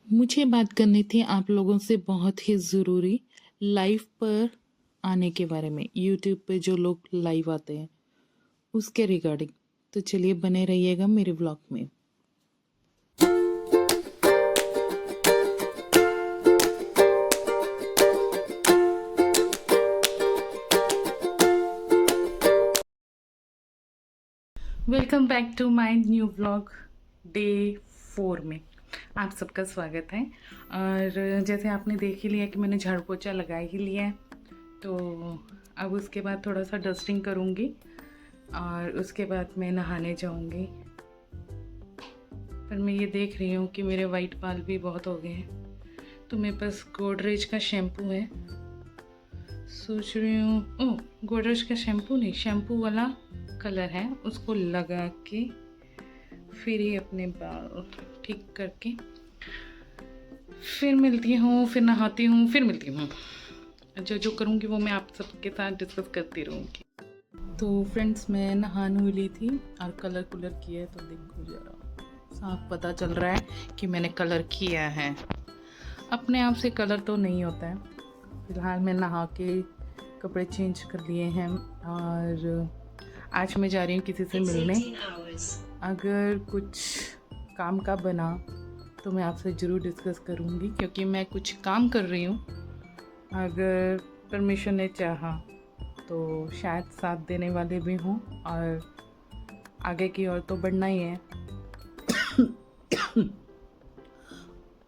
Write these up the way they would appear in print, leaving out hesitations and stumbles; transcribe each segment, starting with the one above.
मुझे बात करनी थी आप लोगों से बहुत ही ज़रूरी लाइव पर आने के बारे में। यूट्यूब पे जो लोग लाइव आते हैं उसके रिगार्डिंग। तो चलिए बने रहिएगा मेरे व्लॉग में। Welcome back to my new vlog day 4 में आप सबका स्वागत है। और जैसे आपने देख ही लिया कि मैंने झाड़ू पोछा लगा ही लिया है, तो अब उसके बाद थोड़ा सा डस्टिंग करूँगी और उसके बाद मैं नहाने जाऊँगी। पर मैं ये देख रही हूँ कि मेरे वाइट बाल भी बहुत हो गए हैं, तो मेरे पास गोदरेज का शैम्पू है। सोच रही हूँ ओह गोदरेज का शैम्पू नहीं, शैम्पू वाला कलर है, उसको लगा के फिर ही अपने बाल ठीक करके फिर मिलती हूँ, फिर नहाती हूँ, फिर मिलती हूँ। जो जो करूँगी वो मैं आप सबके साथ डिस्कस करती रहूँगी। तो फ्रेंड्स, मैं नहा नु ली थी और कलर किया है, तो देखो ज़रा साफ पता चल रहा है कि मैंने कलर किया है। अपने आप से कलर तो नहीं होता है। फिलहाल मैं नहा के कपड़े चेंज कर लिए हैं और आज मैं जा रही हूँ किसी से मिलने। अगर कुछ काम का बना तो मैं आपसे ज़रूर डिस्कस करूँगी, क्योंकि मैं कुछ काम कर रही हूँ। अगर परमिशन ने चाहा तो शायद साथ देने वाले भी हों, और आगे की ओर तो बढ़ना ही है।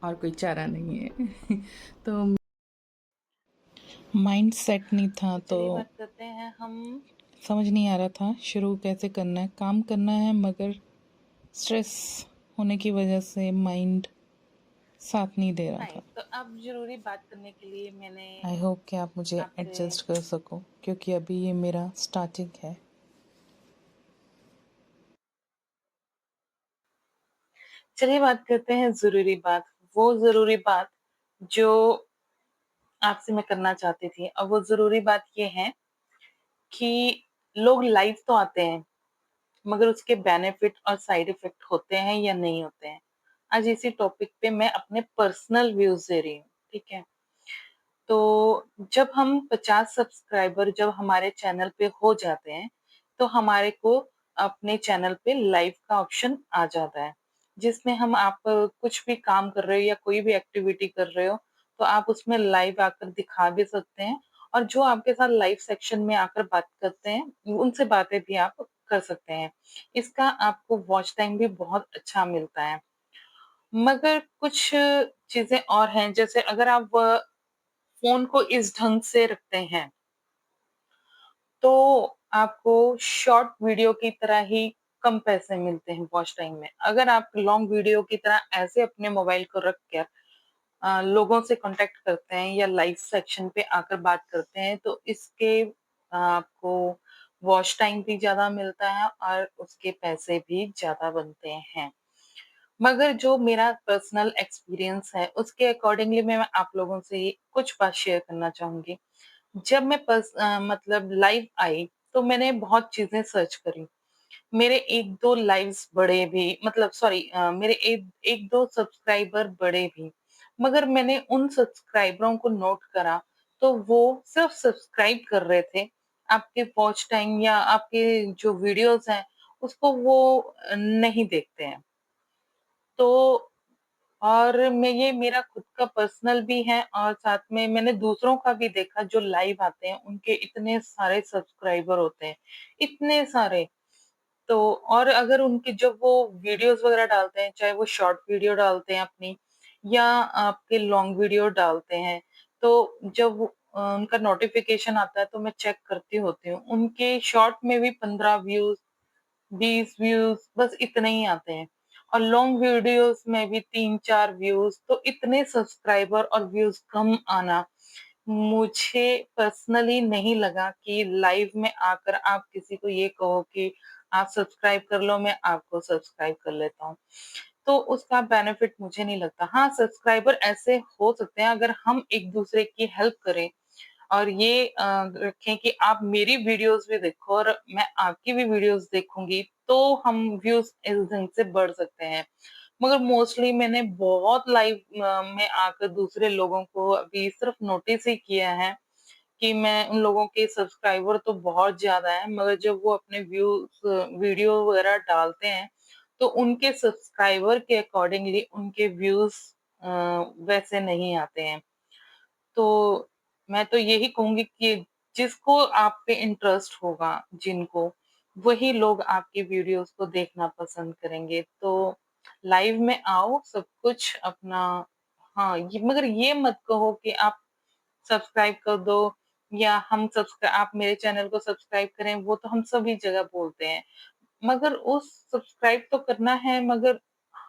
और कोई चारा नहीं है। तो माइंड सेट नहीं था, तो बात करते हैं हम। समझ नहीं आ रहा था शुरू कैसे करना है। काम करना है मगर स्ट्रेस होने की वजह से माइंड साथ नहीं दे रहा था। तो अब ज़रूरी बात करने के लिए मैंने आई होप कि आप मुझे एडजस्ट कर सको, क्योंकि अभी ये मेरा स्टार्टिंग है। चलिए बात करते हैं ज़रूरी बात। वो ज़रूरी बात जो आपसे मैं करना चाहती थी, और वो ज़रूरी बात ये है कि लोग लाइव तो आते हैं, मगर उसके बेनिफिट और साइड इफ़ेक्ट होते हैं या नहीं होते हैं। आज इसी टॉपिक पे मैं अपने पर्सनल व्यूज़ दे रही हूँ, ठीक है? तो जब हम 50 सब्सक्राइबर जब हमारे चैनल पे हो जाते हैं, तो हमारे को अपने चैनल पे लाइव का ऑप्शन आ जाता है, जिसमें हम आप कुछ भी काम कर रहे हो या कोई भी एक्टिविटी कर रहे हो, तो आप उसमें लाइव आकर दिखा भी सकते हैं, और जो आपके साथ लाइव सेक्शन में आकर बात करते हैं, उनसे बातें भी आप कर सकते हैं। इसका आपको वॉच टाइम भी बहुत अच्छा मिलता है। मगर कुछ चीज़ें और हैं, जैसे अगर आप फ़ोन को इस ढंग से रखते हैं, तो आपको शॉर्ट वीडियो की तरह ही कम पैसे मिलते हैं वॉच टाइम में। अगर आप लॉन्ग वीडियो की तरह ऐसे अपने मोबाइल को रख कर लोगों से कॉन्टैक्ट करते हैं या लाइव सेक्शन पे आकर बात करते हैं, तो इसके आपको वॉच टाइम भी ज़्यादा मिलता है और उसके पैसे भी ज़्यादा बनते हैं। मगर जो मेरा पर्सनल एक्सपीरियंस है, उसके अकॉर्डिंगली मैं आप लोगों से कुछ बात शेयर करना चाहूँगी। जब मैं मतलब लाइव आई, तो मैंने बहुत चीज़ें सर्च करी। मेरे 1-2 लाइव्स बढ़े भी, मतलब सॉरी, मेरे 1-2 सब्सक्राइबर बढ़े भी। मगर मैंने उन सब्सक्राइबरों को नोट करा, तो वो सिर्फ़ सब्सक्राइब कर रहे थे। आपके वॉच टाइम या आपके जो वीडियोज़ हैं, उसको वो नहीं देखते हैं। तो और मैं ये मेरा खुद का पर्सनल भी है, और साथ में मैंने दूसरों का भी देखा जो लाइव आते हैं, उनके इतने सारे सब्सक्राइबर होते हैं, इतने सारे। तो और अगर उनकी जब वो वीडियोज़ वगैरह डालते हैं, चाहे वो शॉर्ट वीडियो डालते हैं अपनी या आपके लॉन्ग वीडियो डालते हैं, तो जब उनका नोटिफ़िकेशन आता है तो मैं चेक करती होती हूँ। उनके शॉर्ट में भी 15 व्यूज़, 20 व्यूज़ बस इतने ही आते हैं, और लॉन्ग वीडियोज़ में भी 3-4 व्यूज़, तो इतने सब्सक्राइबर और व्यूज़ कम आना, मुझे पर्सनली नहीं लगा कि लाइव में आकर आप किसी को ये कहो कि आप सब्सक्राइब कर लो, मैं आपको सब्सक्राइब कर लेता हूँ। तो उसका बेनिफिट मुझे नहीं लगता। हाँ, सब्सक्राइबर ऐसे हो सकते हैं अगर हम एक-दूसरे की हेल्प करें, और ये रखें कि आप मेरी वीडियोज़ भी देखो और मैं आपकी भी वीडियोज़ देखूँगी, तो हम व्यूज़ इस ढंग से बढ़ सकते हैं। मगर मोस्टली मैंने बहुत लाइव में आकर दूसरे लोगों को अभी सिर्फ नोटिस ही किया है कि मैं उन लोगों के सब्सक्राइबर तो बहुत ज़्यादा हैं, मगर जब वो अपने वीडियो वगैरह डालते हैं, तो उनके सब्सक्राइबर के अकॉर्डिंगली उनके व्यूज़ वैसे नहीं आते हैं। तो मैं तो यही कहूँगी कि जिसको आप पे इंटरेस्ट होगा, जिनको, वही लोग आपकी वीडियोज़ को देखना पसंद करेंगे। तो लाइव में आओ, सब कुछ अपना हाँ, मगर ये मत कहो कि आप सब्सक्राइब कर दो या आप मेरे चैनल को सब्सक्राइब करें, वो तो हम सभी जगह बोलते हैं। मगर उस सब्सक्राइब तो करना है, मगर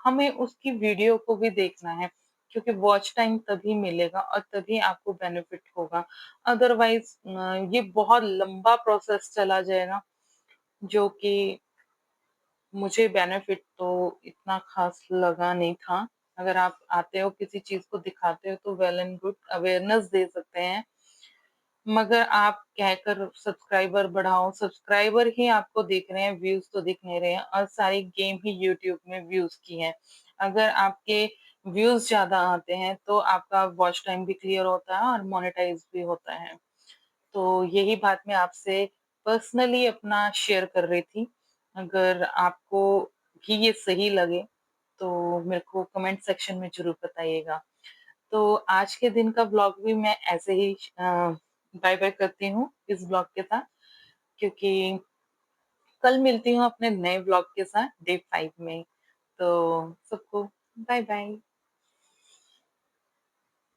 हमें उसकी वीडियो को भी देखना है, क्योंकि वॉच टाइम तभी मिलेगा और तभी आपको बेनिफिट होगा। अदरवाइज़ ये बहुत लंबा प्रोसेस चला जाएगा, जो कि मुझे बेनिफिट तो इतना ख़ास लगा नहीं था। अगर आप आते हो, किसी चीज़ को दिखाते हो, तो वेल एंड गुड, अवेयरनेस दे सकते हैं। मगर आप कहकर सब्सक्राइबर बढ़ाओ, सब्सक्राइबर ही आपको दिख रहे हैं, व्यूज़ तो दिख नहीं रहे हैं, और सारी गेम ही यूट्यूब में व्यूज़ की है। अगर आपके व्यूज़ ज़्यादा आते हैं, तो आपका वॉच टाइम भी क्लियर होता है और मोनेटाइज़ भी होता है। तो यही बात मैं आपसे पर्सनली अपना शेयर कर रही थी। अगर आपको भी ये सही लगे, तो मेरे को कमेंट सेक्शन में ज़रूर बताइएगा। तो आज के दिन का व्लॉग भी मैं ऐसे ही बाय-बाय करती हूँ इस व्लॉग के साथ, क्योंकि कल मिलती हूँ अपने नए व्लॉग के साथ डे 5 में। तो सबको बाय-बाय।